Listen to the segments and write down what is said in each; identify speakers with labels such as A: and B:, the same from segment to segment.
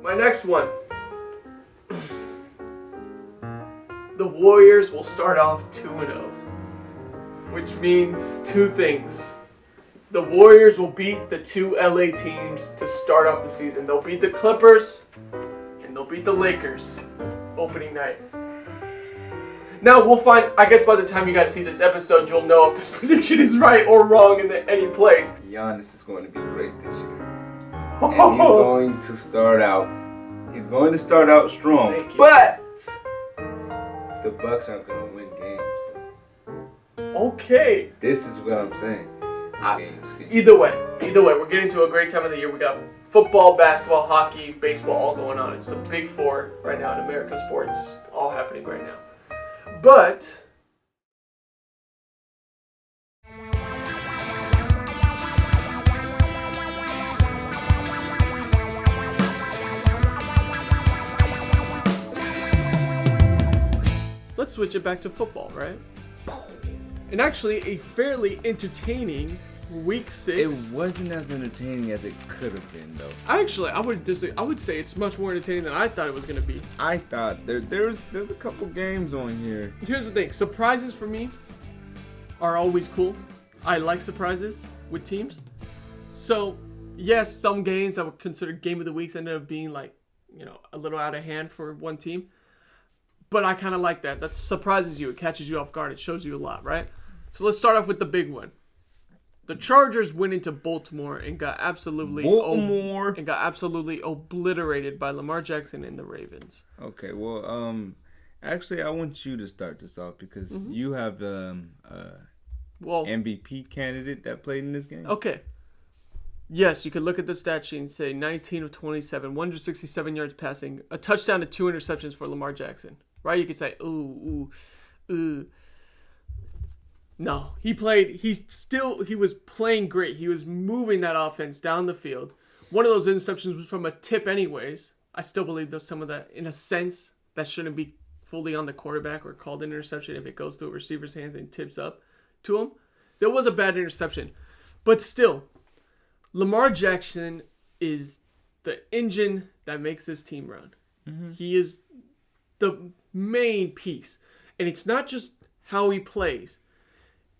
A: My next one. The Warriors will start off 2-0, which means two things. The Warriors will beat the two LA teams to start off the season. They'll beat the Clippers and they'll beat the Lakers opening night. Now, we'll find, I guess by the time you guys see this episode, you'll know if this prediction is right or wrong in any place.
B: Giannis is going to be great this year. And he's going to start out strong. But the Bucks aren't going to win games.
A: Okay.
B: This is what I'm saying.
A: Either way, we're getting to a great time of the year. We got football, basketball, hockey, baseball all going on. It's the big four right now in American sports, all happening right now. But let's switch it back to football, right? And actually, a fairly entertaining Week 6.
B: It wasn't as entertaining as it could have been, though.
A: Actually, I would say it's much more entertaining than I thought it was going to be.
B: I thought there's a couple games on here.
A: Here's the thing. Surprises for me are always cool. I like surprises with teams. So, yes, some games that were considered game of the weeks ended up being like, a little out of hand for one team. But I kind of like that. That surprises you. It catches you off guard. It shows you a lot, right? So let's start off with the big one. The Chargers went into Baltimore and got absolutely obliterated by Lamar Jackson and the Ravens.
B: Okay, well, actually, I want you to start this off because you have MVP candidate that played in this game.
A: Okay. Yes, you could look at the stat sheet and say 19 of 27, 167 yards passing, a touchdown to 2 interceptions for Lamar Jackson. Right? You could say, ooh. No, he was playing great. He was moving that offense down the field. One of those interceptions was from a tip anyways. I still believe there's some of that, in a sense, that shouldn't be fully on the quarterback or called an interception if it goes to a receiver's hands and tips up to him. There was a bad interception. But still, Lamar Jackson is the engine that makes this team run. Mm-hmm. He is the main piece. And it's not just how he plays.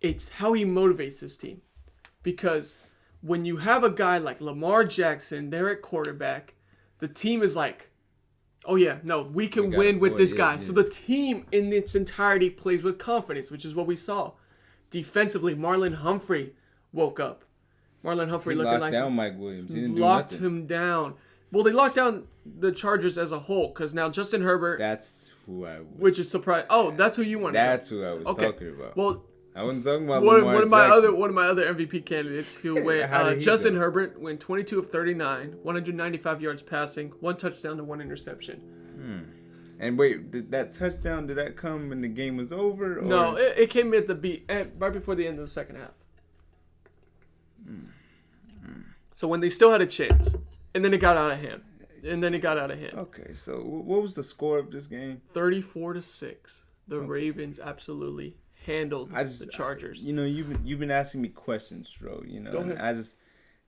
A: It's how he motivates his team. Because when you have a guy like Lamar Jackson there at quarterback, the team is like, oh yeah, no, we can win with this guy. Yeah. So the team in its entirety plays with confidence, which is what we saw. Defensively, Marlon Humphrey woke up. Marlon Humphrey looking like...
B: He locked down Mike Williams. He didn't
A: locked him down. Well, they locked down the Chargers as a whole because now Justin Herbert...
B: That's who I was...
A: Which is surprising. Oh, that's who you wanted.
B: That's who I was talking about.
A: Well...
B: I wasn't talking about Lamar
A: Jackson. One of my other MVP candidates who went Justin Herbert went 22 of 39, 195 yards passing, 1 touchdown to 1 interception.
B: And wait, did that come when the game was over? Or?
A: No, it came at right before the end of the second half. So when they still had a chance, and then it got out of hand.
B: Okay, so what was the score of this game?
A: 34-6. The Ravens absolutely handled the Chargers.
B: You've been asking me questions, Stro.
A: Go ahead.
B: I just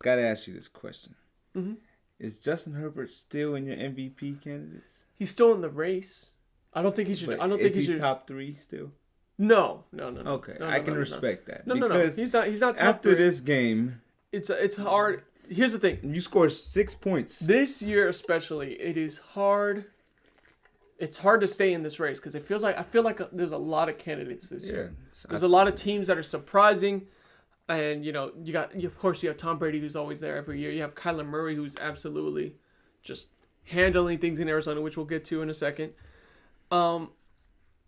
B: gotta ask you this question:
A: Mm-hmm.
B: Is Justin Herbert still in your MVP candidates?
A: He's still in the race. I don't think he should.
B: Is he top 3 still?
A: No.
B: Okay, I can respect that.
A: No. He's not top 3.
B: After this game,
A: it's hard. Here's the thing:
B: you scored 6 points
A: this year, especially. It is hard. It's hard to stay in this race because I feel like there's a lot of candidates this year. There's a lot of teams that are surprising, and you have Tom Brady who's always there every year. You have Kyler Murray who's absolutely just handling things in Arizona, which we'll get to in a second. And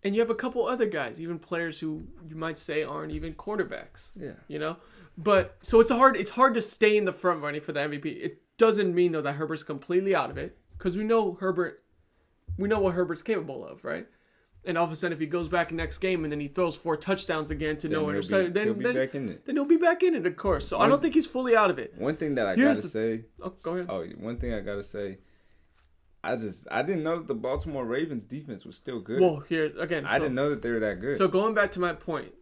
A: you have a couple other guys, even players who you might say aren't even quarterbacks.
B: Yeah.
A: But so it's hard to stay in the front running for the MVP. It doesn't mean though that Herbert's completely out of it because we know what Herbert's capable of, right? And all of a sudden, if he goes back next game and then he throws 4 touchdowns again to no interception, then he'll be back in it, of course. So I don't think he's fully out of it.
B: One thing that I gotta say.
A: Oh, go ahead.
B: Oh, one thing I gotta say. I didn't know that the Baltimore Ravens defense was still good.
A: Well, here again,
B: I didn't know that they were that good.
A: So going back to my point,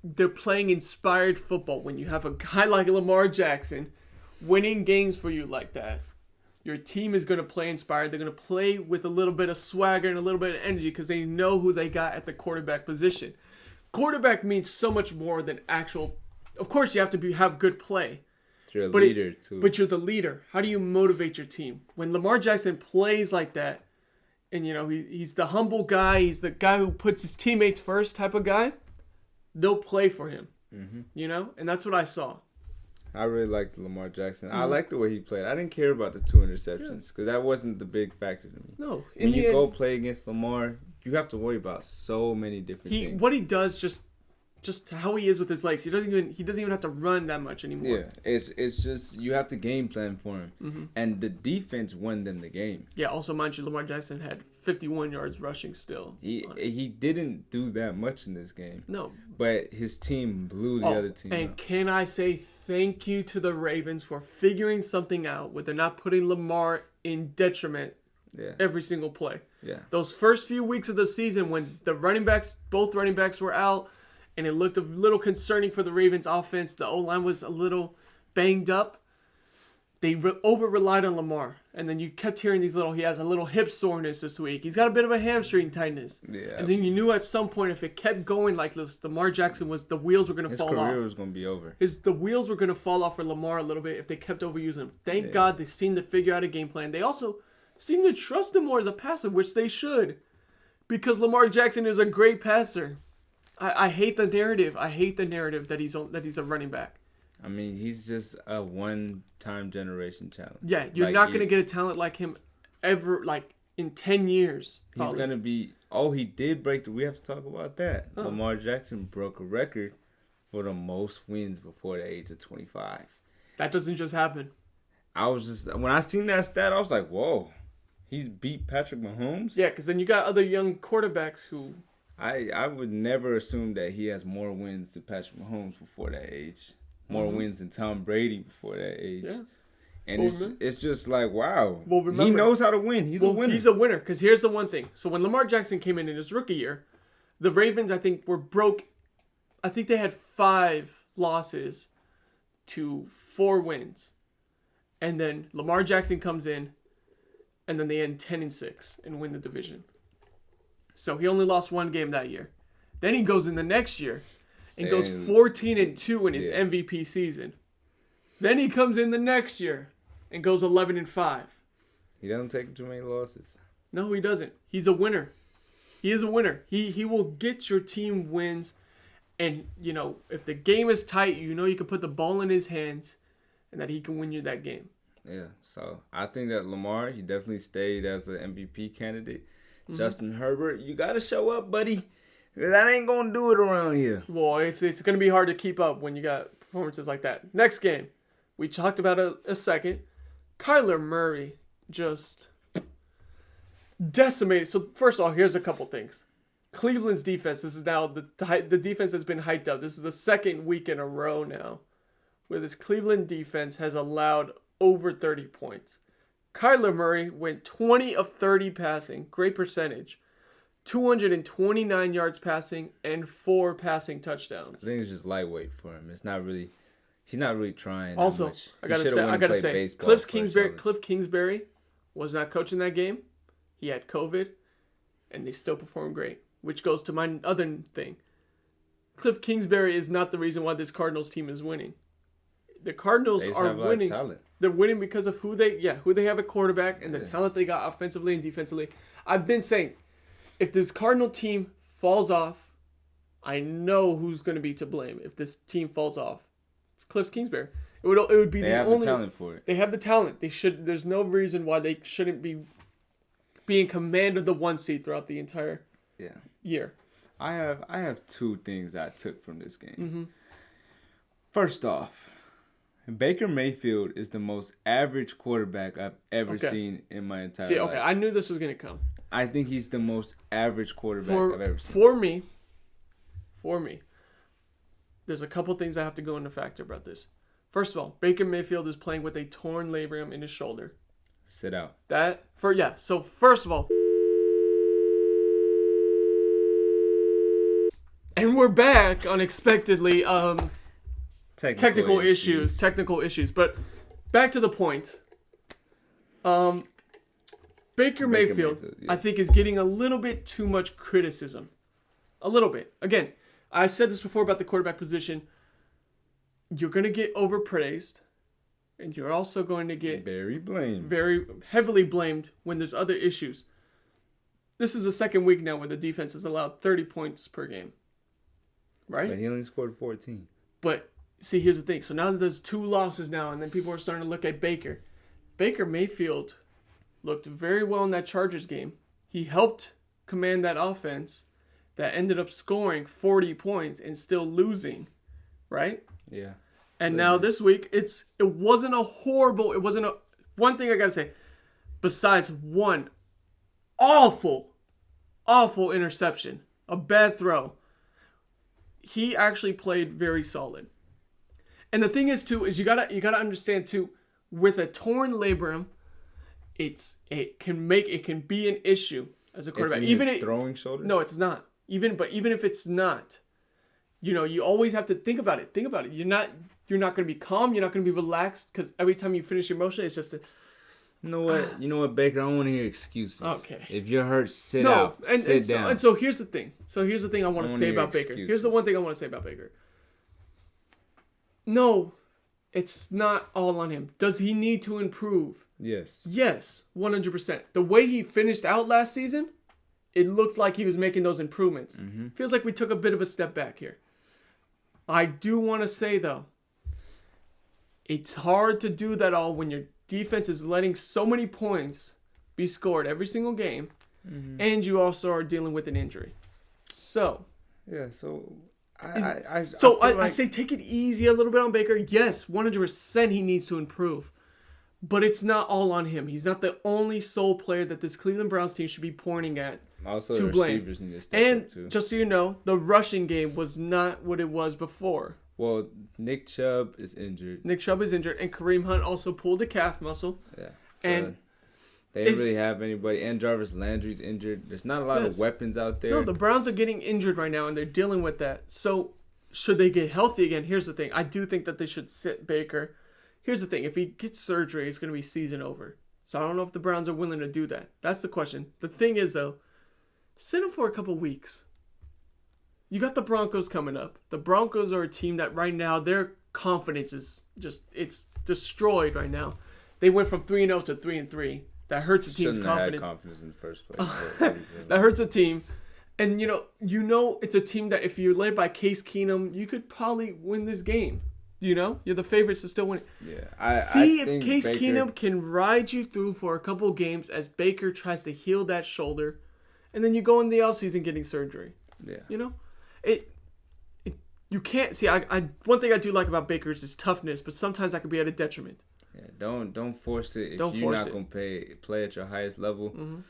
A: they're playing inspired football when you have a guy like Lamar Jackson winning games for you like that. Your team is going to play inspired. They're going to play with a little bit of swagger and a little bit of energy because they know who they got at the quarterback position. Quarterback means so much more than actual. Of course, you have to have good play.
B: You're a leader, too.
A: But you're the leader. How do you motivate your team? When Lamar Jackson plays like that, and, he's the humble guy, he's the guy who puts his teammates first type of guy, they'll play for him. Mm-hmm. And that's what I saw.
B: I really liked Lamar Jackson. I liked the way he played. I didn't care about the 2 interceptions because that wasn't the big factor to me.
A: No.
B: When you go play against Lamar, you have to worry about so many different things.
A: What he does, just how he is with his legs. He doesn't even have to run that much anymore.
B: Yeah, it's just you have to game plan for him, and the defense won them the game.
A: Yeah. Also, mind you, Lamar Jackson had 51 yards rushing still.
B: He didn't do that much in this game.
A: No.
B: But his team blew the other team.
A: And
B: out.
A: Can I say thank you to the Ravens for figuring something out where they're not putting Lamar in detriment every single play.
B: Yeah.
A: Those first few weeks of the season when both running backs were out. And it looked a little concerning for the Ravens offense. The O-line was a little banged up. They over-relied on Lamar. And then you kept hearing he has a little hip soreness this week. He's got a bit of a hamstring tightness.
B: Yeah.
A: And then you knew at some point if it kept going like this, Lamar Jackson the wheels were going to fall off.
B: His career was going to be over.
A: The wheels were going to fall off for Lamar a little bit if they kept overusing him. Thank God they seemed to figure out a game plan. They also seem to trust him more as a passer, which they should. Because Lamar Jackson is a great passer. I hate the narrative. I hate the narrative that he's a running back.
B: I mean, he's just a one-time generation talent.
A: Yeah, you're not going to get a talent like him ever, in 10 years. Probably.
B: He's going to be... Oh, he did break we have to talk about that. Oh. Lamar Jackson broke a record for the most wins before the age of 25.
A: That doesn't just happen.
B: When I seen that stat, I was like, whoa. He's beat Patrick Mahomes?
A: Yeah, because then you got other young quarterbacks who...
B: I would never assume that he has more wins than Patrick Mahomes before that age. More wins than Tom Brady before that age. Yeah. And it's just like, wow. Well, remember, he knows how to win. He's a winner.
A: He's a winner because here's the one thing. So when Lamar Jackson came in his rookie year, the Ravens, I think, were broke. I think they had 5 losses to 4 wins. And then Lamar Jackson comes in, and then they end 10-6 and win the division. So he only lost 1 game that year. Then he goes in the next year and goes 14-2 in his MVP season. Then he comes in the next year and goes 11-5.
B: He doesn't take too many losses.
A: No, he doesn't. He's a winner. He is a winner. He will get your team wins. And, if the game is tight, you can put the ball in his hands and that he can win you that game.
B: Yeah, so I think that Lamar, he definitely stayed as an MVP candidate. Justin Herbert, you got to show up, buddy. That ain't going to do it around here.
A: Well, it's going to be hard to keep up when you got performances like that. Next game, we talked about a second. Kyler Murray just decimated. So, first of all, here's a couple things. Cleveland's defense, this is now the defense has been hyped up. This is the second week in a row now where this Cleveland defense has allowed over 30 points. Kyler Murray went 20 of 30 passing, great percentage, 229 yards passing, and 4 passing touchdowns.
B: I think it's just lightweight for him. He's not really trying.
A: Also,
B: much.
A: I gotta say, Cliff Kingsbury was not coaching that game. He had COVID, and they still performed great. Which goes to my other thing. Cliff Kingsbury is not the reason why this Cardinals team is winning. The Cardinals are winning. Talent. They're winning because of who they have at quarterback and the talent they got offensively and defensively. I've been saying, if this Cardinal team falls off, I know who's going to be to blame. If this team falls off, it's Cliff Kingsbury. It would be the only. They have the talent for it. They have the talent. They should. There's no reason why they shouldn't be in command of the 1 seed throughout the entire year.
B: I have 2 things I took from this game. First off, Baker Mayfield is the most average quarterback I've ever seen in my entire life.
A: I knew this was going to come.
B: I think he's the most average quarterback I've ever seen.
A: For me, there's a couple things I have to go into factor about this. First of all, Baker Mayfield is playing with a torn labrum in his shoulder.
B: Sit out.
A: So first of all, and we're back unexpectedly. Technical issues. But back to the point. Baker Mayfield, I think, is getting a little bit too much criticism. A little bit. Again, I said this before about the quarterback position. You're going to get overpraised, and you're also going to get very heavily blamed when there's other issues. This is the second week now where the defense has allowed 30 points per game. Right?
B: But he only scored 14.
A: But, see, here's the thing. So now there's 2 losses now, and then people are starting to look at Baker. Baker Mayfield looked very well in that Chargers game. He helped command that offense that ended up scoring 40 points and still losing, right?
B: Yeah.
A: And now this week, it wasn't one thing I got to say, besides one awful interception, a bad throw, he actually played very solid. And the thing is, too, is you gotta understand, too, with a torn labrum, it can be an issue as a quarterback.
B: Even his throwing shoulder?
A: No, it's not. Even if it's not, you always have to think about it. You're not going to be calm. You're not going to be relaxed because every time you finish your motion, it's just
B: You know what, Baker? I don't want to hear excuses.
A: Okay.
B: If you're hurt, sit down.
A: So here's the thing. I want to say about Baker. Here's the one thing I want to say about Baker. No, it's not all on him. Does he need to improve?
B: Yes.
A: Yes, 100%. The way he finished out last season, it looked like he was making those improvements. Mm-hmm. Feels like we took a bit of a step back here. I do want to say, though, it's hard to do that all when your defense is letting so many points be scored every single game, and you also are dealing with an injury. So,
B: yeah,
A: I say take it easy a little bit on Baker. Yes, 100% he needs to improve. But it's not all on him. He's not the only sole player that this Cleveland Browns team should be pointing at
B: also
A: to
B: the
A: blame.
B: Receivers need to step up too.
A: And just so you know, the rushing game was not what it was before.
B: Well, Nick Chubb is injured.
A: And Kareem Hunt also pulled a calf muscle.
B: Yeah. So and they didn't really have anybody. And Jarvis Landry's injured. There's not a lot of weapons out there.
A: No, the Browns are getting injured right now, and they're dealing with that. So, should they get healthy again? Here's the thing. I do think that they should sit Baker. Here's the thing. If he gets surgery, it's going to be season over. So, I don't know if the Browns are willing to do that. That's the question. The thing is, though, sit him for a couple weeks. You got the Broncos coming up. The Broncos are a team that right now, their confidence is it's destroyed right now. They went from 3-0 to 3-3. That hurts a team's confidence.
B: Had confidence in the first place.
A: That hurts a team. And, you know it's a team that if you're led by Case Keenum, you could probably win this game. You're the favorites to still win it.
B: Yeah,
A: I think Case Keenum can ride you through for a couple games as Baker tries to heal that shoulder. And then you go in the offseason getting surgery.
B: Yeah.
A: You can't see. One thing I do like about Baker is his toughness, but sometimes that could be at a detriment.
B: Yeah, don't force it. If you're not gonna play at your highest level,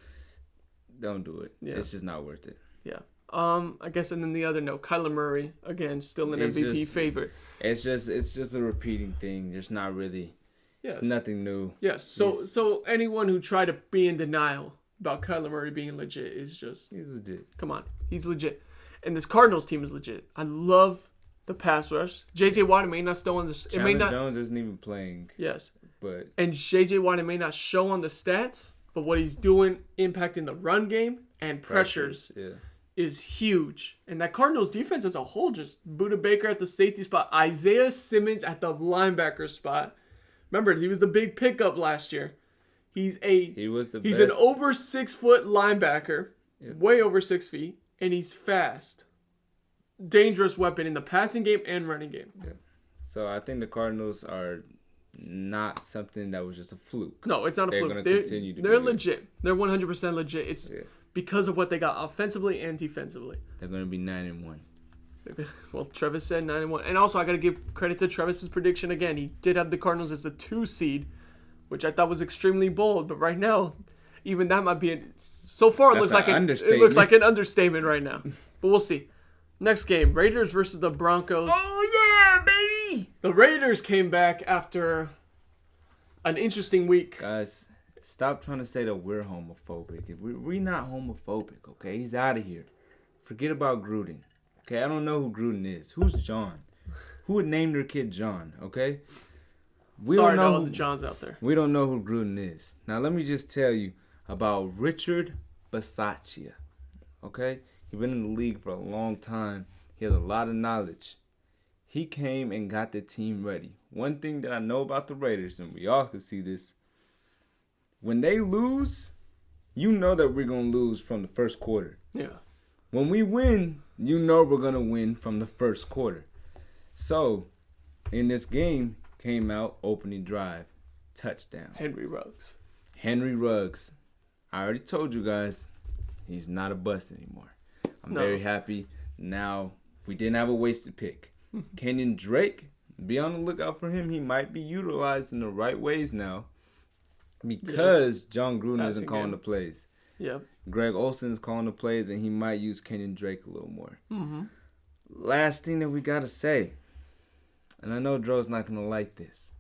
B: don't do it. Yeah. It's just not worth it.
A: Yeah. I guess, and then the other note, Kyler Murray again, still an MVP favorite.
B: It's just a repeating thing. There's not really. Yes. It's nothing new.
A: Yes. So anyone who tried to be in denial about Kyler Murray being legit is just
B: he's legit.
A: Come on, he's legit, and this Cardinals team is legit. I love the pass rush. J.J. Watt may not still on the.
B: Chandler Jones isn't even playing.
A: Yes,
B: but
A: J.J. Watt may not show on the stats, but what he's doing impacting the run game and pressures is huge. And that Cardinals defense as a whole, just Buda Baker at the safety spot, Isaiah Simmons at the linebacker spot. Remember, he was the big pickup last year. He's an over 6 foot linebacker, way over 6 feet, and he's fast. Dangerous weapon in the passing game and running game.
B: Yeah. So I think the Cardinals are not something that was just a fluke.
A: No, it's not a fluke. They're legit. They're 100% legit. It's because of what they got offensively and defensively.
B: They're going to be 9-1.
A: Well, Travis said 9-1. And also, I got to give credit to Travis's prediction again. He did have the Cardinals as the 2 seed, which I thought was extremely bold. But right now, even that might be so far, it looks like an understatement right now. But we'll see. Next game, Raiders versus the Broncos.
B: Oh, yeah, baby!
A: The Raiders came back after an interesting week.
B: Guys, stop trying to say that we're homophobic. We're not homophobic, okay? He's out of here. Forget about Gruden. Okay, I don't know who Gruden is. Who's John? Who would name their kid John, okay?
A: Sorry to all the Johns out there.
B: We don't know who Gruden is. Now, let me just tell you about Richard Bisaccia. Okay? He's been in the league for a long time. He has a lot of knowledge. He came and got the team ready. One thing that I know about the Raiders, and we all can see this, when they lose, you know that we're going to lose from the first quarter.
A: Yeah.
B: When we win, you know we're going to win from the first quarter. So, in this game, came out, opening drive, touchdown.
A: Henry Ruggs.
B: I already told you guys, he's not a bust anymore. I'm very happy. Now, we didn't have a wasted pick. Kenyon Drake, be on the lookout for him. He might be utilized in the right ways now because John Gruden isn't calling the plays.
A: Yep.
B: Greg Olson's calling the plays, and he might use Kenyon Drake a little more.
A: Mm-hmm.
B: Last thing that we got to say, and I know Dro's not going to like this.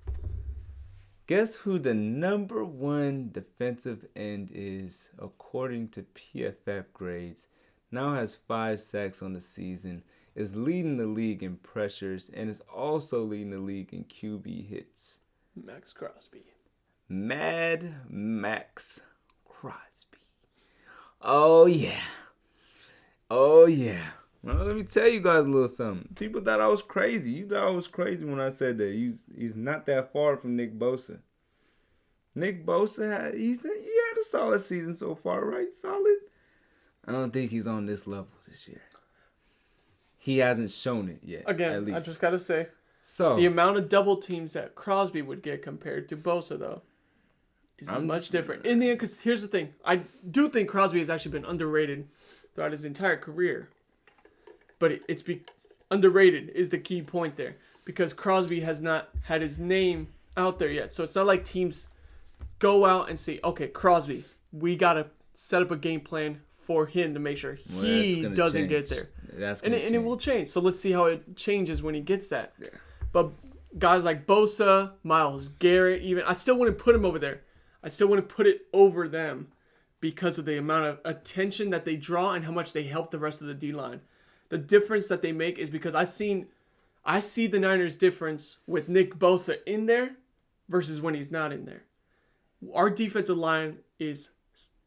B: Guess who the number one defensive end is according to PFF grades? Now has 5 sacks on the season, is leading the league in pressures, and is also leading the league in QB hits.
A: Max Crosby.
B: Mad Max Crosby. Oh, yeah. Well, let me tell you guys a little something. People thought I was crazy. You thought I was crazy when I said that. He's not that far from Nick Bosa. Nick Bosa had a solid season so far, right? Solid. I don't think he's on this level this year. He hasn't shown it yet.
A: Again,
B: at least.
A: I just gotta say,
B: so
A: the amount of double teams that Crosby would get compared to Bosa, though, is much different. In the end, because here's the thing, I do think Crosby has actually been underrated throughout his entire career. But it's underrated is the key point there, because Crosby has not had his name out there yet. So it's not like teams go out and say, okay, Crosby, we got to set up a game plan for him to make sure he doesn't get there. And it will change. So let's see how it changes when he gets that. Yeah. But guys like Bosa, Myles Garrett, even, I still wouldn't put him over there. I still wouldn't put it over them because of the amount of attention that they draw and how much they help the rest of the D-line. The difference that they make is because I see the Niners' difference with Nick Bosa in there versus when he's not in there. Our defensive line is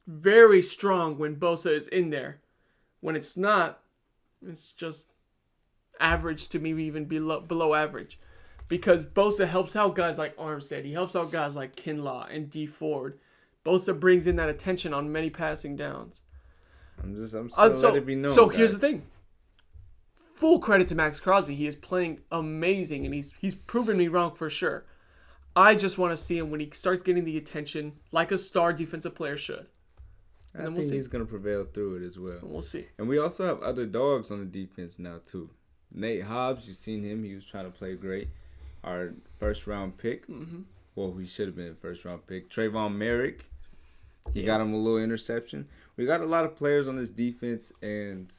A: very strong when Bosa is in there. When it's not, it's just average to maybe even below average. Because Bosa helps out guys like Armstead. He helps out guys like Kinlaw and D Ford. Bosa brings in that attention on many passing downs.
B: I'm just let it be known.
A: So here's the thing. Full credit to Max Crosby. He is playing amazing, and he's proven me wrong for sure. I just want to see him when he starts getting the attention like a star defensive player should.
B: And I think he's going to prevail through it as well.
A: And we'll see.
B: And we also have other dogs on the defense now, too. Nate Hobbs, you've seen him. He was trying to play great. Our first-round pick. Mm-hmm. Well, he should have been a first-round pick. Trayvon Merrick. He got him a little interception. We got a lot of players on this defense, and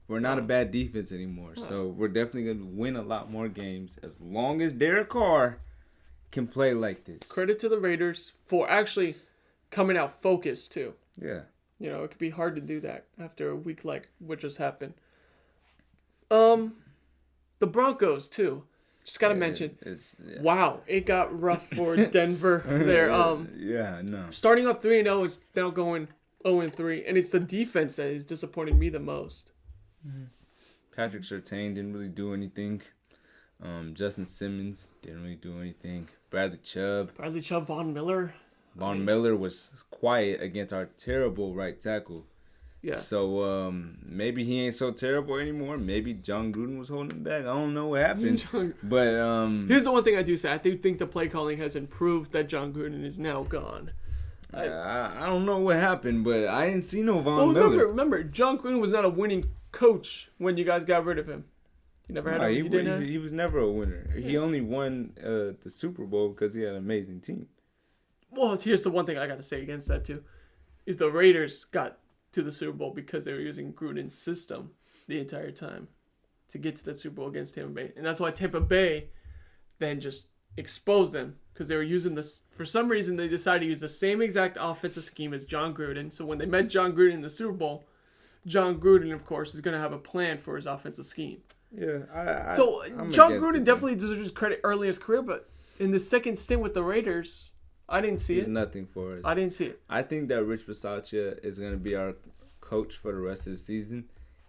B: we're not a bad defense anymore. So we're definitely going to win a lot more games as long as Derek Carr can play like this.
A: Credit to the Raiders for actually coming out focused, too.
B: Yeah.
A: You know, it could be hard to do that after a week like what just happened. The Broncos, too. Just got to mention. Wow, it got rough for Denver there. Starting off 3-0, it's now going 0-3, and it's the defense that has disappointed me the most.
B: Mm-hmm. Patrick Surtain didn't really do anything. Justin Simmons didn't really do anything. Bradley Chubb,
A: Von Miller.
B: Miller was quiet against our terrible right tackle.
A: Yeah.
B: So maybe he ain't so terrible anymore. Maybe John Gruden was holding him back. I don't know what happened. But
A: here's the one thing I do say. I do think the play calling has improved that John Gruden is now gone.
B: I don't know what happened, but I didn't see no Von Miller.
A: Remember, John Gruden was not a winning coach when you guys got rid of him. He never had
B: he was never a winner. Yeah. He only won the Super Bowl because he had an amazing team.
A: Well, here's the one thing I got to say against that, too, is the Raiders got to the Super Bowl because they were using Gruden's system the entire time to get to that Super Bowl against Tampa Bay. And that's why Tampa Bay then just exposed them because they were using this. For some reason, they decided to use the same exact offensive scheme as John Gruden. So when they met John Gruden in the Super Bowl, John Gruden, of course, is going to have a plan for his offensive scheme.
B: Yeah.
A: John Gruden definitely deserves credit early in his career, but in the second stint with the Raiders, I didn't see it.
B: Nothing for us.
A: I didn't see it.
B: I think that Rich Bisaccia is going to be our coach for the rest of the season.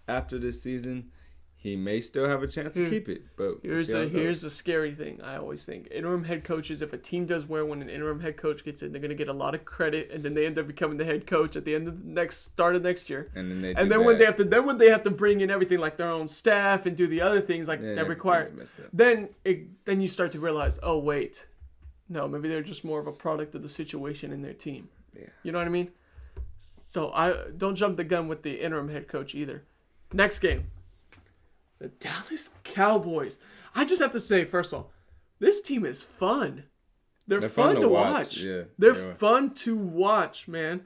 B: After this season, he may still have a chance to keep it. But
A: here's a scary thing. I always think interim head coaches. If a team does well when an interim head coach gets in, they're gonna get a lot of credit, and then they end up becoming the head coach at the end of the start of next year.
B: And then
A: when they have to bring in everything like their own staff and do the other things like that require. Then you start to realize, oh wait, no, maybe they're just more of a product of the situation in their team.
B: Yeah.
A: You know what I mean? So I don't jump the gun with the interim head coach either. Next game. The Dallas Cowboys. I just have to say, first of all, this team is fun. They're fun to watch.
B: Yeah,
A: they're fun to watch, man.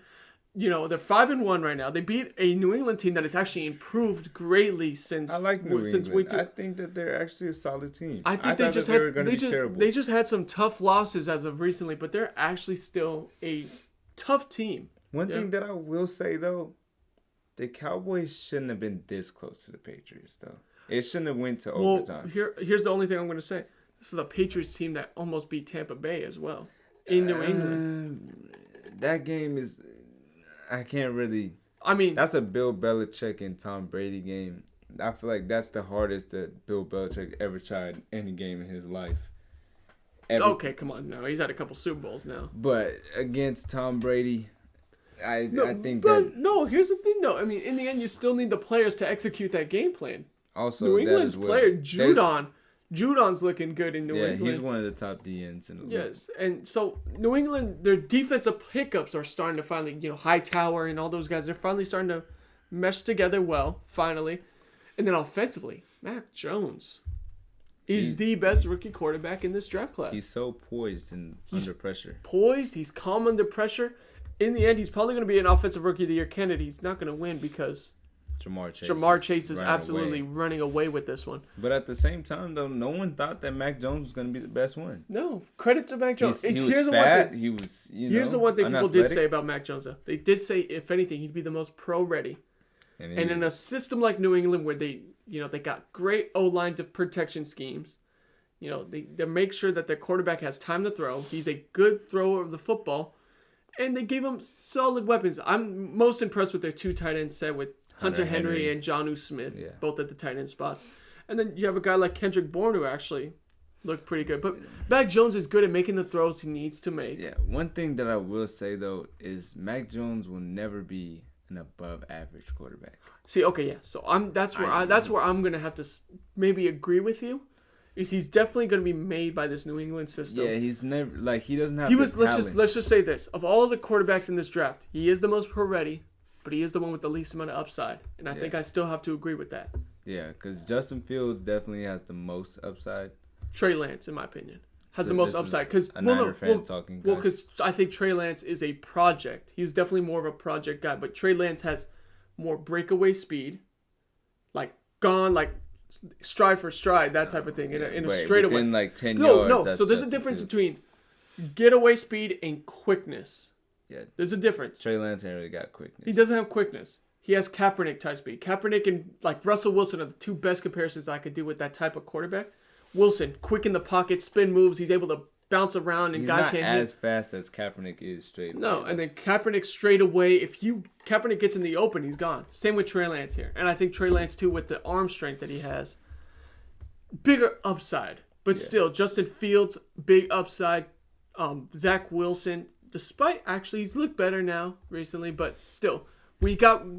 A: You know, they're 5-1 right now. They beat a New England team that has actually improved greatly since.
B: I like New England. I think that they're actually a solid team.
A: I think they just had some tough losses as of recently, but they're actually still a tough team.
B: One thing that I will say though, the Cowboys shouldn't have been this close to the Patriots though. It shouldn't have went to overtime.
A: Here's the only thing I'm going to say. This is a Patriots team that almost beat Tampa Bay as well in New England.
B: That game is, I can't really.
A: I mean,
B: that's a Bill Belichick and Tom Brady game. I feel like that's the hardest that Bill Belichick ever tried any game in his life.
A: Okay, come on, no, he's had a couple Super Bowls now.
B: But against Tom Brady, I think
A: here's the thing though. I mean, in the end, you still need the players to execute that game plan.
B: Also,
A: New England's player, Judon's looking good in New England.
B: Yeah, he's one of the top DNs in the league.
A: Yes, and so New England, their defensive hiccups are starting to finally, Hightower and all those guys, they're finally starting to mesh together well, finally. And then offensively, Mac Jones is the best rookie quarterback in this draft class.
B: He's so poised under pressure.
A: He's calm under pressure. In the end, he's probably going to be an offensive rookie of the year candidate. He's not going to win because Jamar Chase is absolutely running away with this one.
B: But at the same time, though, no one thought that Mac Jones was going to be the best one.
A: No, credit to Mac Jones.
B: He was fat. He was,
A: here's the one thing people did say about Mac Jones, though. They did say, if anything, he'd be the most pro-ready. And in a system like New England where they got great O-line protection schemes, they make sure that their quarterback has time to throw. He's a good thrower of the football. And they gave him solid weapons. I'm most impressed with their two tight end set with Hunter Henry and Jonnu Smith, both at the tight end spots. And then you have a guy like Kendrick Bourne who actually looked pretty good. But Mac Jones is good at making the throws he needs to make.
B: Yeah, one thing that I will say, though, is Mac Jones will never be an above-average quarterback.
A: See, okay, yeah. So that's where I'm going to have to maybe agree with you. Is he's definitely going to be made by this New England system.
B: Yeah, he's never he doesn't have.
A: Let's just say this: of all of the quarterbacks in this draft, he is the most pro-ready, but he is the one with the least amount of upside, and I think I still have to agree with that.
B: Yeah, because Justin Fields definitely has the most upside.
A: Trey Lance, in my opinion, has the most upside because because I think Trey Lance is a project. He's definitely more of a project guy, but Trey Lance has more breakaway speed, stride for stride, that type of thing, in a straightaway.
B: Within 10 yards.
A: No. So there's a difference between getaway speed and quickness.
B: Yeah.
A: There's a difference.
B: Trey Lance ain't really got quickness.
A: He doesn't have quickness. He has Kaepernick type speed. Kaepernick and Russell Wilson are the two best comparisons I could do with that type of quarterback. Wilson, quick in the pocket, spin moves. He's able to bounce around and guys can't hit.
B: He's not as fast as Kaepernick is straight away.
A: No, and then Kaepernick straight away. Kaepernick gets in the open, he's gone. Same with Trey Lance here. And I think Trey Lance, too, with the arm strength that he has, bigger upside. But still, Justin Fields, big upside. Zach Wilson, despite actually he's looked better now recently, but still,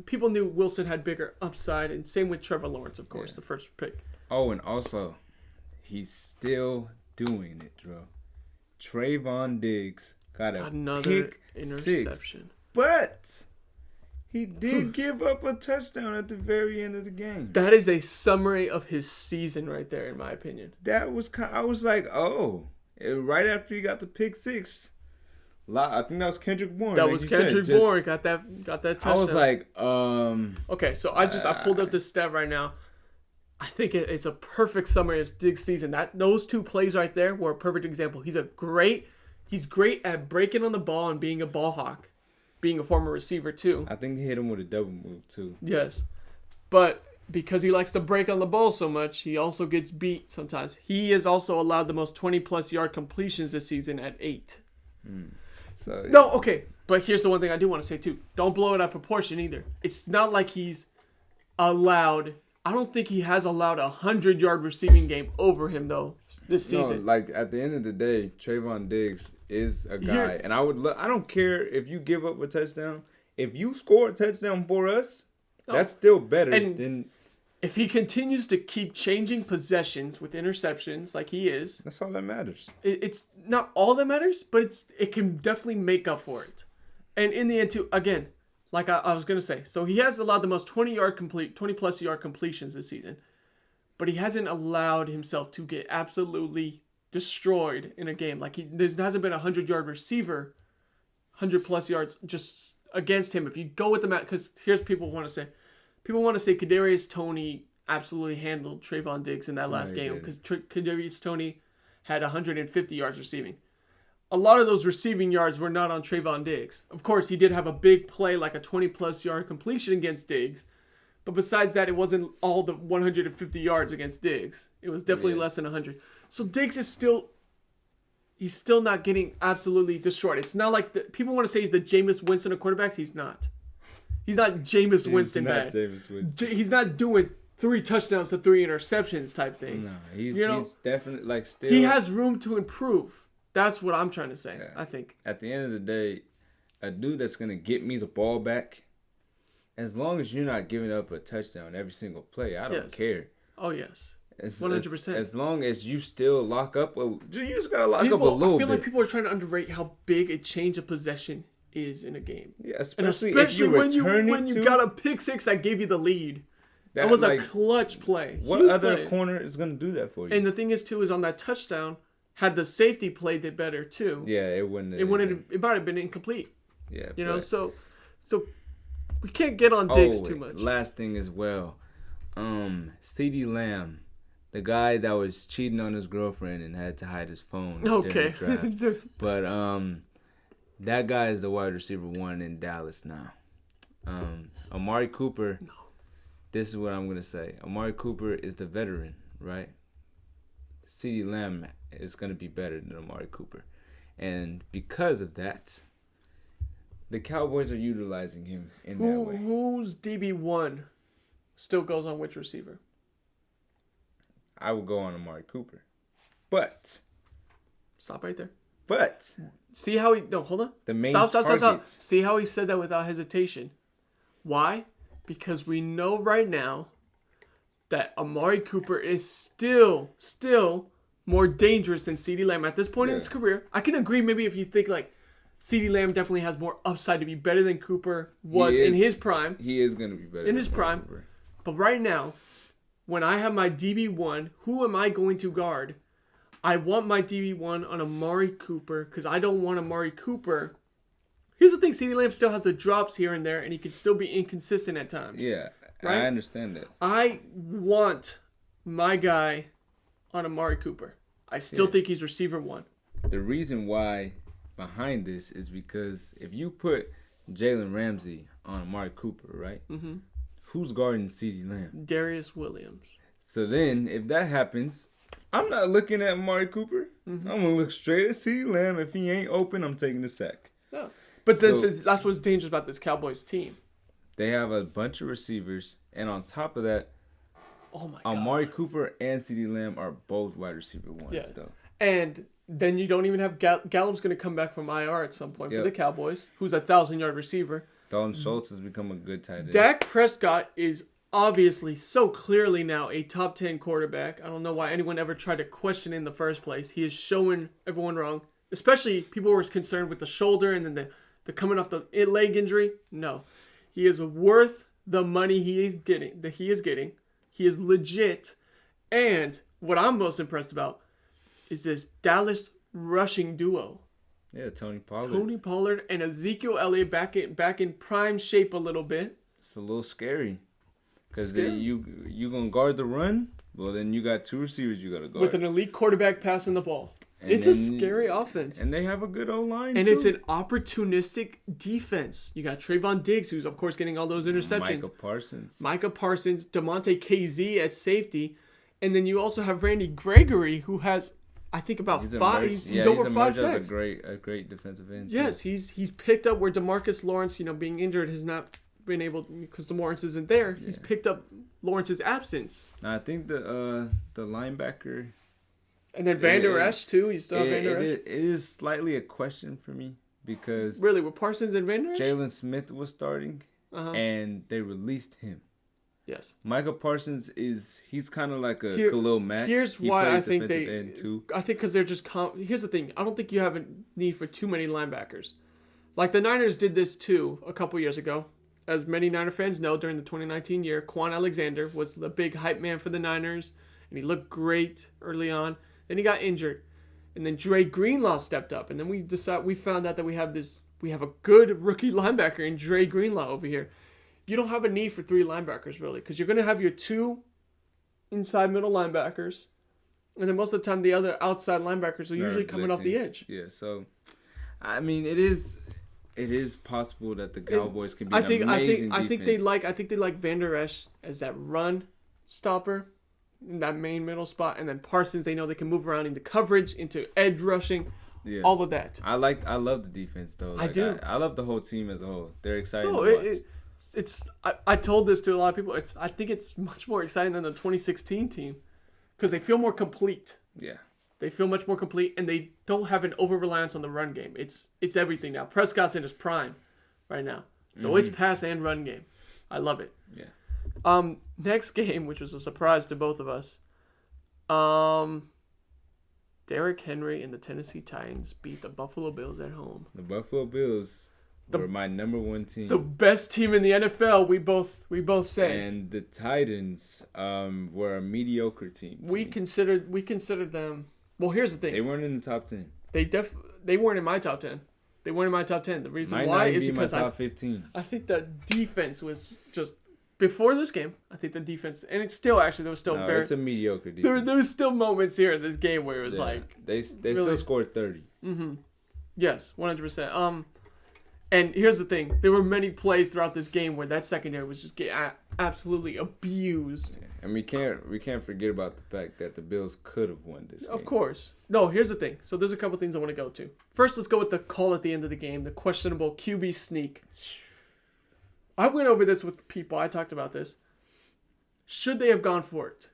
A: people knew Wilson had bigger upside, and same with Trevor Lawrence, of course, the first pick.
B: Oh, and also, he's still doing it, bro. Trayvon Diggs got another pick interception. 6, but he did give up a touchdown at the very end of the game.
A: That is a summary of his season right there, in my opinion.
B: I was like, right after he got the pick 6. I think that was Kendrick Bourne.
A: That was Kendrick Bourne got that touchdown.
B: I was like,
A: Okay, so I pulled up this stat right now. I think it's a perfect summary of Diggs' season. Those two plays right there were a perfect example. He's great at breaking on the ball and being a ball hawk, being a former receiver too.
B: I think he hit him with a double move too.
A: Yes, but because he likes to break on the ball so much, he also gets beat sometimes. He has also allowed the most 20-plus yard completions this season at 8.
B: So, yeah.
A: No, okay. But here's the one thing I do want to say, too. Don't blow it out of proportion either. It's not like he's allowed... I don't think he has allowed a 100-yard receiving game over him, though, this season.
B: No, like, at the end of the day, Trayvon Diggs is a guy. And I don't care if you give up a touchdown. If you score a touchdown for us, that's still better than...
A: If he continues to keep changing possessions with interceptions like he is...
B: That's all that matters.
A: It's not all that matters, but it can definitely make up for it. And in the end, too, again, like I was going to say, so he has allowed the most 20-plus yard completions this season, but he hasn't allowed himself to get absolutely destroyed in a game. Like there hasn't been a 100-yard receiver, 100-plus yards just against him. If you go with the match, because here's people want to say Kadarius Toney absolutely handled Trayvon Diggs in that last game because Kadarius Toney had 150 yards receiving. A lot of those receiving yards were not on Trayvon Diggs. Of course, he did have a big play, like a 20-plus yard completion against Diggs. But besides that, it wasn't all the 150 yards against Diggs. It was definitely less than 100. So Diggs is he's still not getting absolutely destroyed. It's not like people want to say he's the Jameis Winston of quarterbacks. He's not. He's not Jameis Winston bad. He's not doing 3 touchdowns to 3 interceptions type thing.
B: No, he's definitely like still.
A: He has room to improve. That's what I'm trying to say, I think.
B: At the end of the day, a dude that's going to get me the ball back, as long as you're not giving up a touchdown every single play, I don't care.
A: Oh, yes. 100%.
B: As long as you still lock up, you just got to lock up a little bit. I feel
A: like people are trying to underrate how big a change of possession is in a game.
B: Yeah,
A: especially when you got a pick six that gave you the lead. That was a clutch play.
B: What other corner is going to do that for you?
A: And the thing is, too, is on that touchdown, had the safety played it better too.
B: Yeah, it wouldn't.
A: It might have been incomplete.
B: Yeah,
A: so we can't get on Diggs too much.
B: Last thing as well, CeeDee Lamb, the guy that was cheating on his girlfriend and had to hide his phone.
A: Okay.
B: During the draft. But that guy is the wide receiver 1 in Dallas now. Amari Cooper. No. This is what I'm gonna say. Amari Cooper is the veteran, right? CeeDee Lamb is going to be better than Amari Cooper. And because of that, the Cowboys are utilizing him in that way.
A: Who's DB1 still goes on which receiver?
B: I would go on Amari Cooper. But.
A: Stop right there.
B: But.
A: See how he... No, hold on.
B: The main
A: Stop. See how he said that without hesitation. Why? Because we know right now that Amari Cooper is still more dangerous than CeeDee Lamb at this point in his career. I can agree maybe if you think like CeeDee Lamb definitely has more upside to be better than Cooper was in his prime.
B: He is going to be better
A: in his prime. Cooper. But right now, when I have my DB1, who am I going to guard? I want my DB1 on Amari Cooper because I don't want Amari Cooper. Here's the thing, CeeDee Lamb still has the drops here and there, and he can still be inconsistent at times.
B: Yeah, right? I understand that.
A: I want my guy on Amari Cooper. I still think he's receiver 1.
B: The reason why behind this is because if you put Jalen Ramsey on Amari Cooper, right? Mm-hmm. Who's guarding CeeDee Lamb?
A: Darius Williams.
B: So then, if that happens, I'm not looking at Amari Cooper. Mm-hmm. I'm going to look straight at CeeDee Lamb. If he ain't open, I'm taking the sack.
A: No. But that's what's dangerous about this Cowboys team.
B: They have a bunch of receivers, and on top of that, Amari Cooper and CeeDee Lamb are both wide receiver 1s, though.
A: And then you don't even have Gallup's going to come back from IR at some point for the Cowboys, who's a 1,000-yard receiver.
B: Dalton Schultz has become a good tight end.
A: Dak Prescott is obviously so clearly now a top 10 quarterback. I don't know why anyone ever tried to question in the first place. He is showing everyone wrong. Especially people were concerned with the shoulder and then the coming off the leg injury. No. He is worth the money he is getting. He is legit. And what I'm most impressed about is this Dallas rushing duo.
B: Yeah, Tony Pollard.
A: Tony Pollard and Ezekiel Elliott back in prime shape a little bit.
B: It's a little scary. Because you going to guard the run? Well, then you got two receivers you got to guard.
A: With an elite quarterback passing the ball. It's a scary offense.
B: And they have a good O-line,
A: and
B: too.
A: It's an opportunistic defense. You got Trayvon Diggs, who's, of course, getting all those interceptions. Micah Parsons. DeMonte KZ at safety. And then you also have Randy Gregory, who has, I think, about five. He's over 5 sacks.
B: A great defensive end.
A: Yes, he's picked up where DeMarcus Lawrence, being injured, has not been able, because Lawrence isn't there. Yeah. He's picked up Lawrence's absence.
B: Now, I think the linebacker.
A: And then Van Der Esch, too. You still have Van Der Esch?
B: It is slightly a question for me because...
A: Really? With Parsons and Van Der Esch?
B: Jalen Smith was starting, and they released him.
A: Yes.
B: Michael Parsons he's kind of like a Khalil Mack.
A: Here's why I think I think because they're just... Here's the thing. I don't think you have a need for too many linebackers. Like the Niners did this, too, a couple years ago. As many Niner fans know, during the 2019 year, Quan Alexander was the big hype man for the Niners, and he looked great early on. Then he got injured, and then Dre Greenlaw stepped up, and then we found out that we have a good rookie linebacker in Dre Greenlaw over here. You don't have a need for 3 linebackers really, because you're going to have your 2 inside middle linebackers, and then most of the time the other outside linebackers are usually coming off the edge.
B: Yeah, so I mean it is possible that the Cowboys can be amazing defense.
A: I think they like Van Der Esch as that run stopper. In that main middle spot, and then Parsons, they know they can move around into coverage, into edge rushing, all of that.
B: I love the defense though.
A: I do.
B: I love the whole team as a whole. They're exciting to watch.
A: I told this to a lot of people. I think it's much more exciting than the 2016 team because they feel more complete.
B: Yeah.
A: They feel much more complete, and they don't have an over reliance on the run game. It's everything now. Prescott's in his prime right now, so it's pass and run game. I love it.
B: Yeah.
A: Next game, which was a surprise to both of us. Derrick Henry and the Tennessee Titans beat the Buffalo Bills at home.
B: The Buffalo Bills were my number 1 team.
A: The best team in the NFL, we both say.
B: And the Titans were a mediocre team.
A: We considered them. Well, here's the thing.
B: They weren't in the top 10.
A: They weren't in my top 10. They weren't in my top 10. The reason why is because
B: my top 15.
A: I think the defense was just before this game. I think the defense, and it's still actually there was still very.
B: It's a mediocre defense.
A: There was still moments here in this game where it was
B: they really, still scored 30.
A: Mm-hmm. Yes, 100%. And here's the thing: there were many plays throughout this game where that secondary was just getting absolutely abused.
B: Yeah. And we can't forget about the fact that the Bills could have won this game.
A: Of course. No, here's the thing. So there's a couple things I want to go to. First, let's go with the call at the end of the game, the questionable QB sneak. I went over this with people. I talked about this. Should they have gone for it?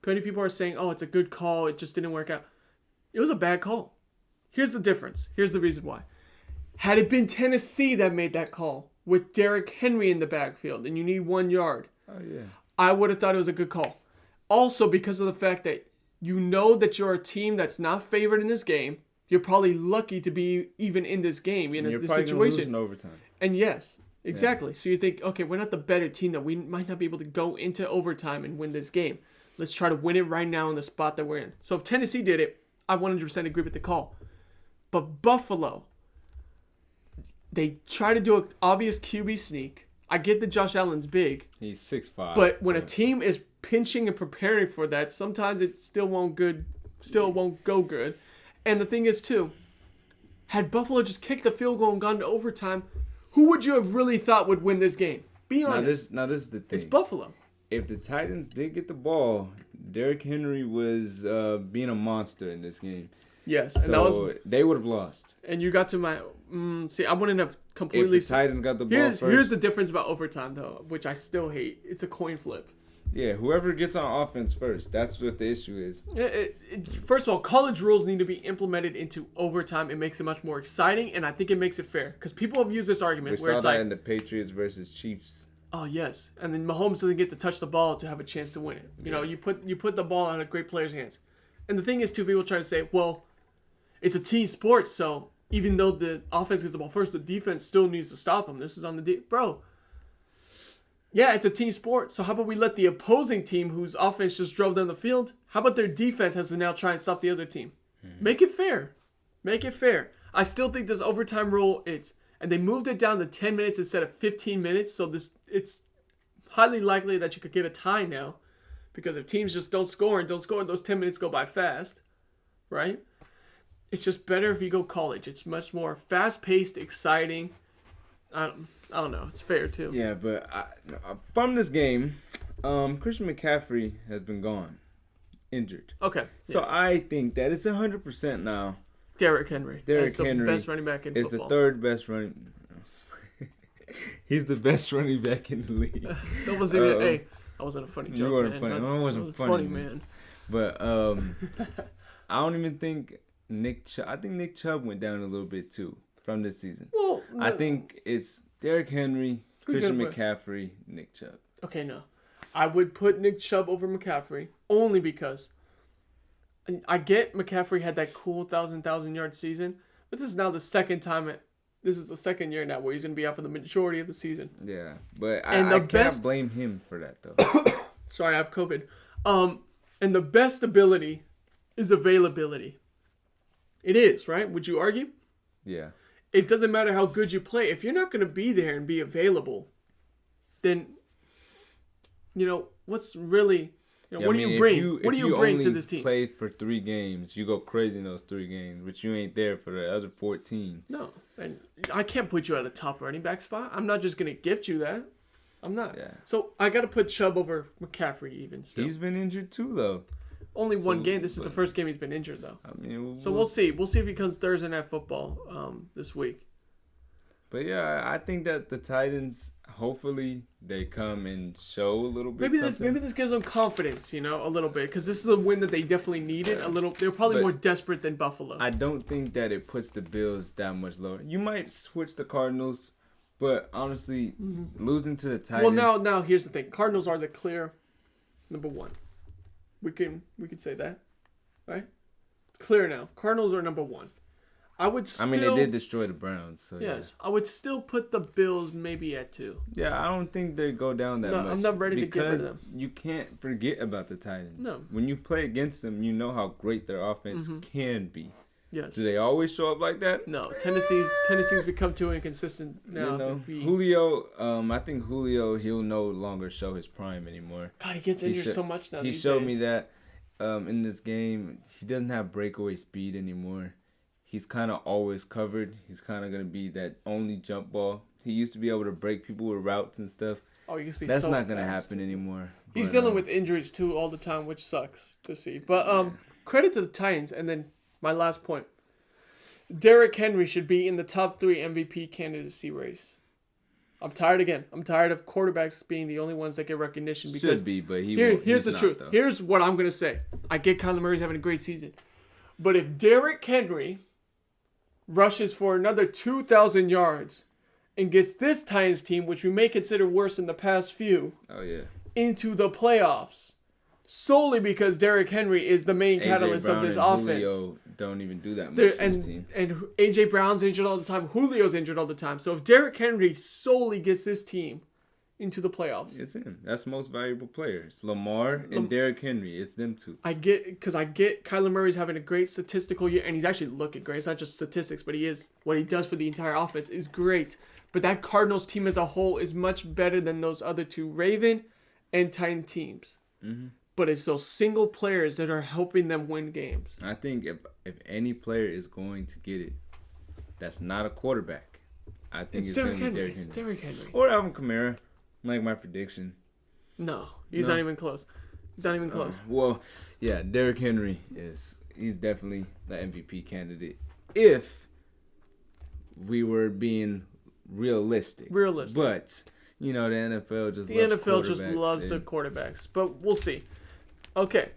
A: Many people are saying, oh, it's a good call. It just didn't work out. It was a bad call. Here's the difference. Here's the reason why. Had it been Tennessee that made that call with Derrick Henry in the backfield and you need 1 yard, I would have thought it was a good call. Also, because of the fact that you know that you're a team that's not favored in this game, you're probably lucky to be even in this game in this situation. You're probably lose in
B: overtime.
A: And yes. Exactly. Yeah. So you think, okay, we're not the better team, that we might not be able to go into overtime and win this game. Let's try to win it right now in the spot that we're in. So if Tennessee did it, I 100% agree with the call. But Buffalo, they try to do an obvious QB sneak. I get that Josh Allen's big.
B: He's 6'5".
A: But when a team is pinching and preparing for that, sometimes it still won't go good. And the thing is, too, had Buffalo just kicked the field goal and gone to overtime, who would you have really thought would win this game? Be honest.
B: Now this is the thing.
A: It's Buffalo.
B: If the Titans did get the ball, Derrick Henry was being a monster in this game.
A: Yes.
B: So they would have lost.
A: And you got to my... I wouldn't have completely...
B: If the Titans got the ball first...
A: Here's the difference about overtime, though, which I still hate. It's a coin flip.
B: Yeah, whoever gets on offense first. That's what the issue is.
A: First of all, college rules need to be implemented into overtime. It makes it much more exciting, and I think it makes it fair. Because people have used this argument
B: where it's like... We saw that in the Patriots versus Chiefs.
A: Oh, yes. And then Mahomes doesn't get to touch the ball to have a chance to win it. You know, you put the ball out of great players' hands. And the thing is, too, people try to say, well, it's a team sport, so even though the offense gets the ball first, the defense still needs to stop them. This is on the... Bro... Yeah, it's a team sport. So how about we let the opposing team, whose offense just drove down the field, how about their defense has to now try and stop the other team? Mm-hmm. Make it fair. Make it fair. I still think this overtime rule, and they moved it down to 10 minutes instead of 15 minutes. So it's highly likely that you could get a tie now, because if teams just don't score, and those 10 minutes go by fast, right? It's just better if you go college. It's much more fast-paced, exciting. I don't know. It's fair, too.
B: Yeah, but from this game, Christian McCaffrey has been gone. Injured.
A: Okay.
B: So yeah. I think that it's 100% now.
A: Derrick Henry.
B: Derrick Henry.
A: The best running back in football.
B: Is the third best running. He's the best running back in the league.
A: That wasn't even. Hey, that wasn't a funny joke.
B: You weren't
A: man.
B: funny. That wasn't funny, man. But I don't even think Nick Chubb. I think Nick Chubb went down a little bit too from this season.
A: Well, no.
B: I think it's Derrick Henry, Christian McCaffrey, Nick Chubb.
A: Okay, no. I would put Nick Chubb over McCaffrey only because I get McCaffrey had that cool 1,000 yard season, but this is now the second time. This is the second year now where he's going to be out for the majority of the season.
B: Yeah, but I can't blame him for that though.
A: Sorry, I have COVID. And the best ability is availability. It is, right? Would you argue?
B: Yeah.
A: It doesn't matter how good you play. If you're not going to be there and be available, then, what's really, what do you bring? What do you bring to this team?
B: If you only play for 3 games, you go crazy in those 3 games, but you ain't there for the other 14.
A: No. And I can't put you at a top running back spot. I'm not just going to gift you that. I'm not.
B: Yeah.
A: So I got to put Chubb over McCaffrey even still.
B: He's been injured too, though.
A: Only one game. This is the first game he's been injured, though.
B: I mean,
A: we'll see. We'll see if he comes Thursday Night Football this week.
B: But yeah, I think that the Titans, hopefully, they come and show a little bit.
A: Maybe this gives them confidence, a little bit, because this is a win that they definitely needed. A little. They're probably more desperate than Buffalo.
B: I don't think that it puts the Bills that much lower. You might switch the Cardinals, but honestly, losing to the Titans.
A: Well, now here's the thing: Cardinals are the clear number 1. We can say that, right? It's clear now. Cardinals are number 1. I mean,
B: they did destroy the Browns, so
A: yes. Yeah. I would still put the Bills maybe at 2.
B: Yeah, I don't think they go down that much.
A: I'm not ready to get rid of them.
B: You can't forget about the Titans.
A: No.
B: When you play against them, you know how great their offense can be.
A: Yes.
B: Do they always show up like that?
A: No. Tennessee's become too inconsistent now.
B: Julio, I think Julio, he'll no longer show his prime anymore.
A: God, he gets injured so much now.
B: He showed me that in this game. He doesn't have breakaway speed anymore. He's kind of always covered. He's kind of going to be that only jump ball. He used to be able to break people with routes and stuff.
A: Oh, he used to be
B: That's not going to happen anymore.
A: He's dealing with injuries, too, all the time, which sucks to see. But credit to the Titans. And then my last point. Derrick Henry should be in the top 3 MVP candidacy race. I'm tired of quarterbacks being the only ones that get recognition. Because
B: should be, but
A: here's the truth. Though. Here's what I'm going to say. I get Kyler Murray's having a great season. But if Derrick Henry rushes for another 2,000 yards and gets this Titans team, which we may consider worse than the past few, into the playoffs, solely because Derrick Henry is the main catalyst of this offense.
B: Julio don't even do that much for this team.
A: And A.J. Brown's injured all the time. Julio's injured all the time. So if Derrick Henry solely gets this team into the playoffs.
B: It's him. That's the most valuable players. Lamar and Derrick Henry. It's them two.
A: I get Kyler Murray's having a great statistical year, and he's actually looking great. It's not just statistics, but he is. What he does for the entire offense is great. But that Cardinals team as a whole is much better than those other two Raven and Titan teams. Mm-hmm. But it's those single players that are helping them win games.
B: I think if any player is going to get it, that's not a quarterback. I think it's going to be Derrick Henry.
A: Derrick Henry.
B: Or Alvin Kamara. Like my prediction.
A: No, he's not even close. He's not even close.
B: Well, yeah, Derrick Henry he's definitely the MVP candidate if we were being realistic. But, the NFL just loves
A: the quarterbacks. But we'll see. Okay.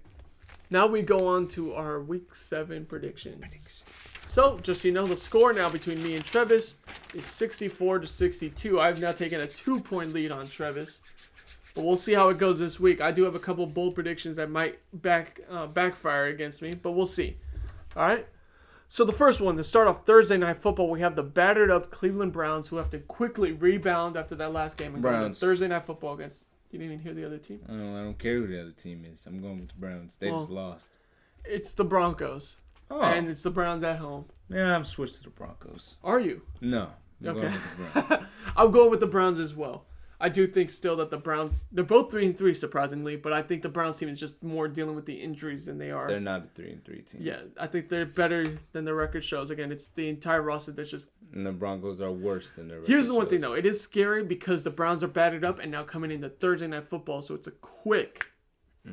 A: Now we go on to our Week 7 predictions. So, just so you know, the score now between me and Travis is 64-62. I've now taken a 2-point lead on Travis. But we'll see how it goes this week. I do have a couple bold predictions that might backfire against me, but we'll see. All right? So the first one, to start off Thursday Night Football, we have the battered up Cleveland Browns who have to quickly rebound after that last game. And
B: Browns.
A: Thursday Night Football against... You didn't even hear the other team?
B: I don't care who the other team is. I'm going with the Browns. They just lost.
A: It's the Broncos. Oh. And it's the Browns at home.
B: Yeah, I'm switched to the Broncos.
A: Are you?
B: No.
A: Okay. I'm going with the Browns as well. I do think still that the Browns, they're both 3-3 surprisingly, but I think the Browns team is just more dealing with the injuries than they are.
B: They're not a 3-3 team.
A: Yeah, I think they're better than the record shows. Again, it's the entire roster that's just.
B: And the Broncos are worse than the record
A: Here's the one
B: shows.
A: thing though, it is scary because the Browns are battered up and now coming into Thursday Night Football, so it's a quick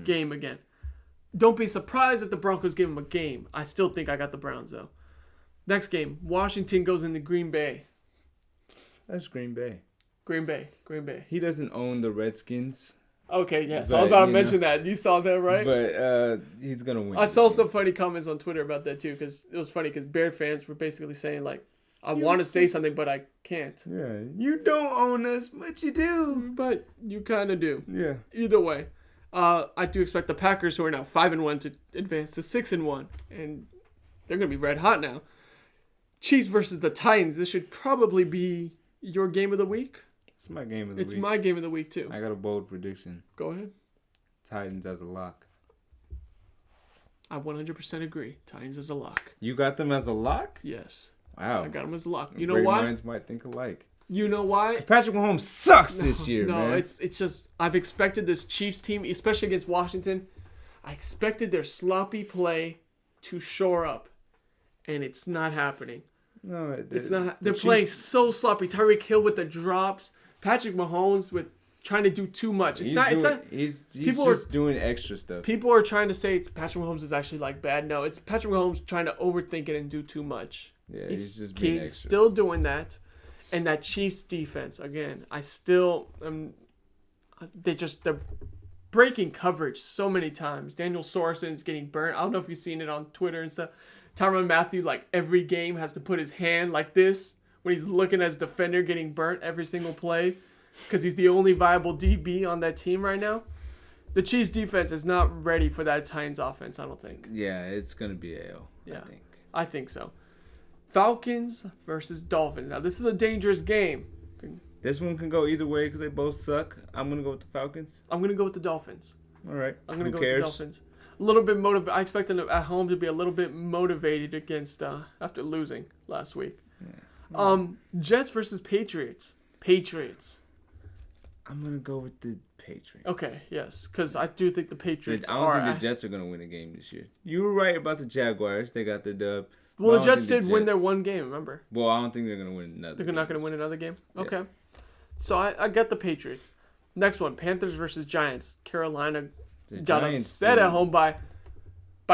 A: game again. Don't be surprised if the Broncos give them a game. I still think I got the Browns though. Next game, Washington goes into Green Bay.
B: That's Green Bay.
A: Green Bay.
B: He doesn't own the Redskins.
A: Okay, yes. I was about to mention that. You saw that, right?
B: But he's going to win.
A: I saw some funny comments on Twitter about that, too, because it was funny because Bear fans were basically saying, like, I want to say something, but I can't.
B: Yeah, you don't own us, but you do.
A: But you kind of do.
B: Yeah.
A: Either way, I do expect the Packers, who are now 5-1, to advance to 6-1, and they're going to be red hot now. Chiefs versus the Titans. This should probably be your game of the week.
B: It's my game of the week.
A: It's my game of the week, too.
B: I got a bold prediction.
A: Go ahead.
B: Titans as a lock.
A: I 100% agree. Titans as a lock.
B: You got them as a lock?
A: Yes.
B: Wow.
A: I got them as a lock. You know why?
B: Minds might think alike.
A: You know why?
B: Patrick Mahomes sucks this year, man.
A: No, it's just I've expected this Chiefs team, especially against Washington, I expected their sloppy play to shore up, and it's not happening.
B: No,
A: it's not. They're playing so sloppy. Tyreek Hill with the drops. Patrick Mahomes with trying to do too much. It's not.
B: He's just doing extra stuff.
A: People are trying to say Patrick Mahomes is actually like bad. No, it's Patrick Mahomes trying to overthink it and do too much.
B: Yeah, he's just being extra.
A: He's still doing that, and that Chiefs defense again. I still they're breaking coverage so many times. Daniel Sorensen's getting burnt. I don't know if you've seen it on Twitter and stuff. Tyrann Mathieu, like every game, has to put his hand like this when he's looking at his defender getting burnt every single play because he's the only viable DB on that team right now. The Chiefs defense is not ready for that Titans offense, I don't think.
B: Yeah, it's going to be a L,
A: yeah,
B: I
A: think. I think so. Falcons versus Dolphins. Now, this is a dangerous game.
B: This one can go either way because they both suck. I'm going to go with the Falcons.
A: I'm going to go with the Dolphins.
B: All right.
A: I'm going to go with the Dolphins. A little bit I expected them at home to be a little bit motivated against after losing last week. Yeah. Jets versus Patriots. Patriots.
B: I'm going to go with the Patriots.
A: Okay, yes, because I do think the Patriots
B: I don't think the Jets are going to win a game this year. You were right about the Jaguars. They got their dub.
A: Well, the Jets did win their one game, remember?
B: Well, I don't think they're going to win another.
A: They're not going to win another game? Okay. Yeah. So I got the Patriots. Next one, Panthers versus Giants. Carolina got upset at home by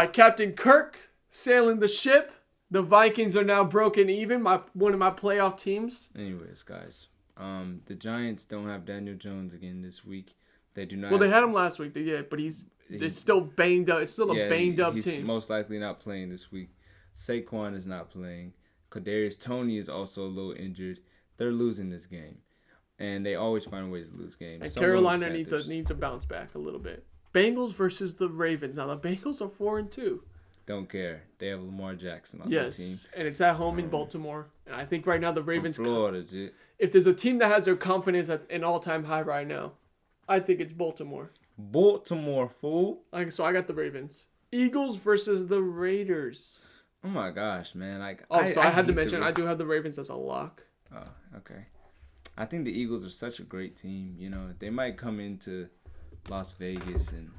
A: Captain Kirk sailing the ship. The Vikings are now broken even. One of my playoff teams.
B: Anyways, guys, the Giants don't have Daniel Jones again this week. They do not.
A: Well, they had him last week. They did, but it's still banged up. It's still a banged up
B: team.
A: He's
B: most likely not playing this week. Saquon is not playing. Kadarius Toney is also a little injured. They're losing this game, and they always find ways to lose games.
A: And Carolina needs a bounce back a little bit. Bengals versus the Ravens. Now the Bengals are 4-2.
B: Don't care. They have Lamar Jackson on their team.
A: Yes, and it's at home in Baltimore. And I think right now the Ravens.
B: Florida,
A: if there's a team that has their confidence at an all-time high right now, I think it's Baltimore.
B: Baltimore, fool.
A: So I got the Ravens. Eagles versus the Raiders.
B: Oh my gosh, man!
A: I had to mention I do have the Ravens as a lock.
B: Oh, okay. I think the Eagles are such a great team. You know, they might come into Las Vegas and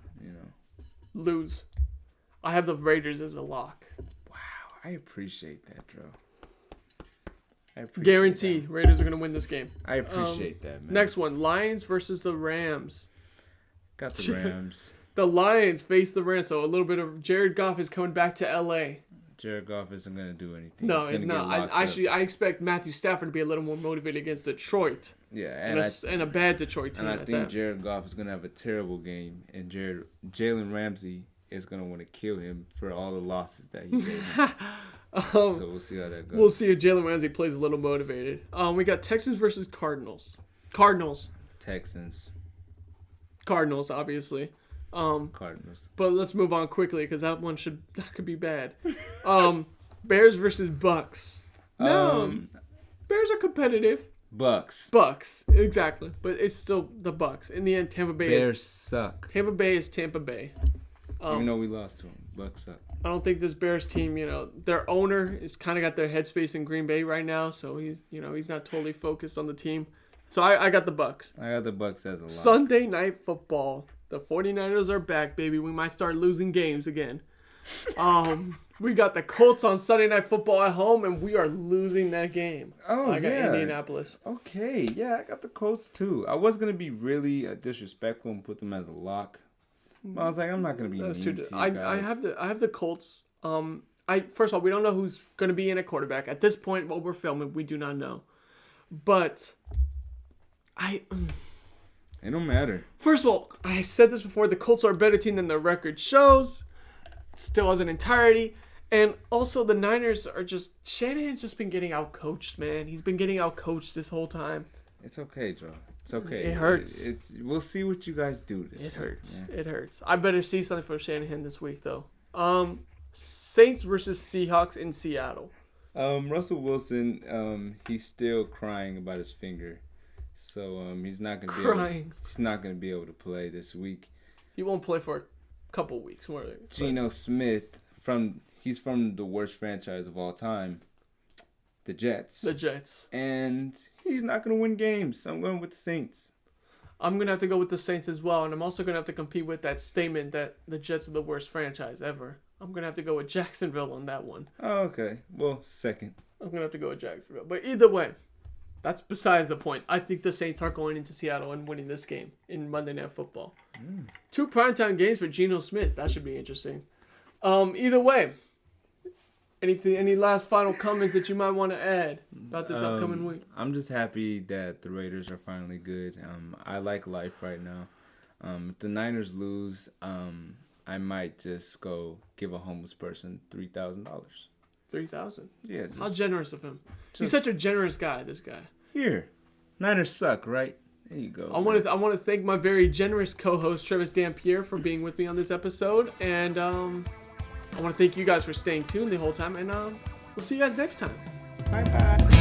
A: lose. I have the Raiders as a lock.
B: Wow, I appreciate that, Dro.
A: Guarantee Raiders are going to win this game.
B: I appreciate that, man.
A: Next one, Lions versus the Rams.
B: Got the Rams.
A: The Lions face the Rams, so a little bit of Jared Goff is coming back to L.A.
B: Jared Goff isn't going to do anything.
A: No. I expect Matthew Stafford to be a little more motivated against Detroit.
B: Yeah,
A: and a bad Detroit team.
B: And I think Jared Goff is going to have a terrible game, and Jalen Ramsey is going to want to kill him for all the losses that he gave him. So we'll see how that goes.
A: We'll see if Jalen Ramsey plays a little motivated. We got Texans versus Cardinals.
B: Texans,
A: obviously.
B: Cardinals.
A: But let's move on quickly because that could be bad. Bears versus Bucks. No, Bears are competitive.
B: Bucks,
A: exactly. But it's still the Bucks. In the end, Tampa Bay.
B: Bears suck.
A: Tampa Bay is Tampa Bay.
B: Even though we lost to them, Bucks suck.
A: I don't think this Bears team, their owner is kind of got their headspace in Green Bay right now, so he's not totally focused on the team. So I got the Bucks.
B: I got the Bucks as a lock.
A: Sunday Night Football. The 49ers are back, baby. We might start losing games again. We got the Colts on Sunday Night Football at home, and we are losing that game.
B: Oh,
A: I got Indianapolis.
B: Okay, yeah, I got the Colts too. I was going to be really disrespectful and put them as a lock. But I was like, I'm not going to be mean to you guys.
A: I have the Colts. First of all, we don't know who's going to be in at quarterback. At this point, while we're filming, we do not know. But it
B: don't matter.
A: First of all, I said this before, the Colts are a better team than their record shows. Still as an entirety. And also the Niners are Shanahan's just been getting out-coached, man. He's been getting out-coached this whole time.
B: It's okay, Joe. It's okay.
A: It hurts.
B: We'll see what you guys do this week.
A: Hurts. Yeah. It hurts. I better see something for Shanahan this week, though. Saints versus Seahawks in Seattle.
B: Russell Wilson, he's still crying about his finger. So he's not gonna be able to play this week.
A: He won't play for a couple weeks more.
B: Geno Smith he's from the worst franchise of all time, the Jets. And he's not going to win games. So I'm going with the Saints.
A: I'm going to have to go with the Saints as well. And I'm also going to have to compete with that statement that the Jets are the worst franchise ever. I'm going to have to go with Jacksonville on that one.
B: Oh, okay. Well, second.
A: I'm going to have to go with Jacksonville. But either way, that's besides the point. I think the Saints are going into Seattle and winning this game in Monday Night Football. 2 primetime games for Geno Smith. That should be interesting. Either way, any last final comments that you might want to add about this upcoming week?
B: I'm just happy that the Raiders are finally good. I like life right now. If the Niners lose, I might just go give a homeless person $3,000.
A: $3,000?
B: Yeah.
A: How generous of him. He's such a generous guy, this guy.
B: Here. Niners suck, right? There you go.
A: I want to thank my very generous co-host, Travis Dampier, for being with me on this episode. And I want to thank you guys for staying tuned the whole time. And we'll see you guys next time.
B: Bye-bye.